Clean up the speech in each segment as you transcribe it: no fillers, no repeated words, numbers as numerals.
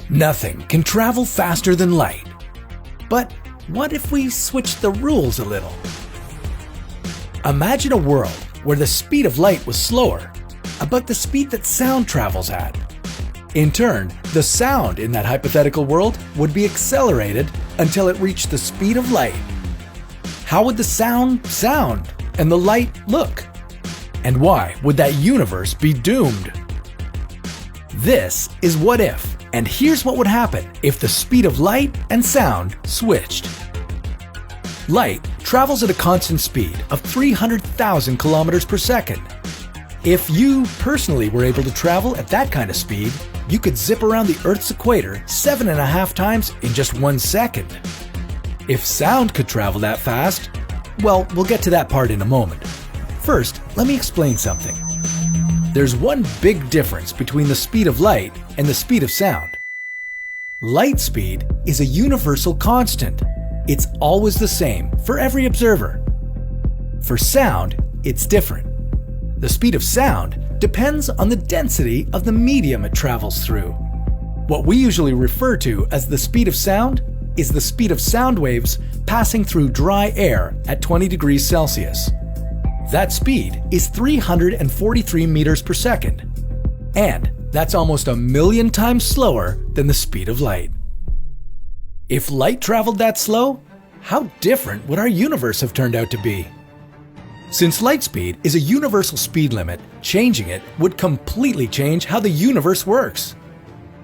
Nothing can travel faster than light. But what if we switch the rules a little? Imagine a world where the speed of light was slower, about the speed that sound travels at. In turn, the sound in that hypothetical world would be accelerated until it reached the speed of light. How would the sound sound and the light look? And why would that universe be doomed? This is What If, and here's what would happen if the speed of light and sound switched. Light travels at a constant speed of 300,000 kilometers per second. If you personally were able to travel at that kind of speed, you could zip around the Earth's equator 7.5 times in just 1 second. If sound could travel that fast, well, we'll get to that part in a moment. First, let me explain something. There's one big difference between the speed of light and the speed of sound. Light speed is a universal constant. It's always the same for every observer. For sound, it's different. The speed of sound depends on the density of the medium it travels through. What we usually refer to as the speed of sound is the speed of sound waves passing through dry air at 20 degrees Celsius. That speed is 343 meters per second. And that's almost 1,000,000 times slower than the speed of light. If light traveled that slow, how different would our universe have turned out to be? Since light speed is a universal speed limit, changing it would completely change how the universe works.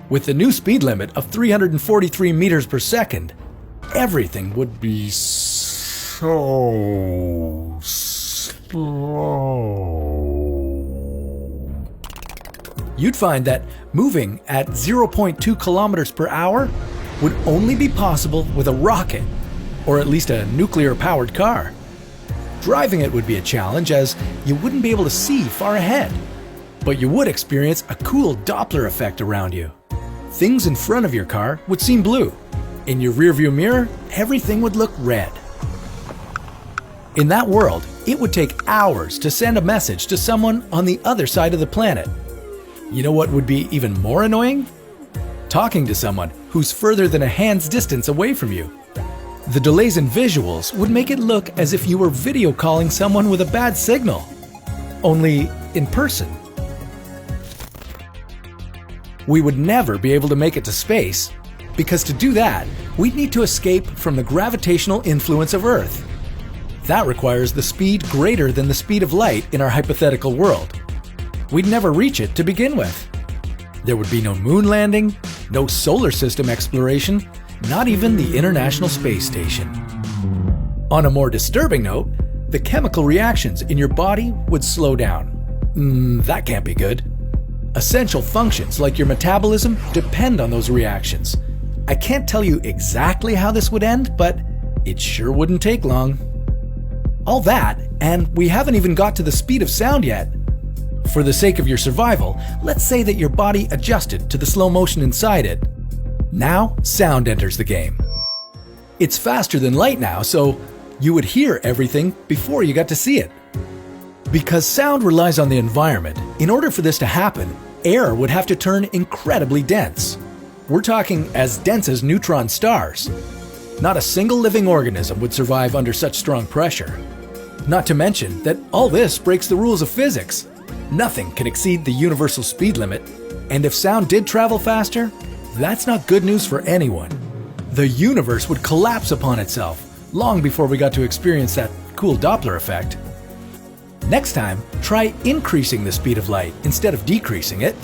With the new speed limit of 343 meters per second, everything would be so slow. You'd find that moving at 0.2 kilometers per hour would only be possible with a rocket, or at least a nuclear-powered car. Driving it would be a challenge as you wouldn't be able to see far ahead, but you would experience a cool Doppler effect around you. Things in front of your car would seem blue. In your rearview mirror, everything would look red. In that world, it would take hours to send a message to someone on the other side of the planet. You know what would be even more annoying? Talking to someone who's further than a hand's distance away from you. The delays in visuals would make it look as if you were video calling someone with a bad signal, only in person. We would never be able to make it to space, because to do that, we'd need to escape from the gravitational influence of Earth. That requires the speed greater than the speed of light in our hypothetical world. We'd never reach it to begin with. There would be no moon landing, no solar system exploration, not even the International Space Station. On a more disturbing note, the chemical reactions in your body would slow down. That can't be good. Essential functions like your metabolism depend on those reactions. I can't tell you exactly how this would end, but it sure wouldn't take long. All that, and we haven't even got to the speed of sound yet. For the sake of your survival, let's say that your body adjusted to the slow motion inside it. Now, sound enters the game. It's faster than light now, so you would hear everything before you got to see it. Because sound relies on the environment, in order for this to happen, air would have to turn incredibly dense. We're talking as dense as neutron stars. Not a single living organism would survive under such strong pressure. Not to mention that all this breaks the rules of physics. Nothing can exceed the universal speed limit, and if sound did travel faster, that's not good news for anyone. The universe would collapse upon itself long before we got to experience that cool Doppler effect. Next time, try increasing the speed of light instead of decreasing it.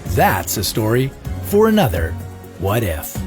That's a story for another What If.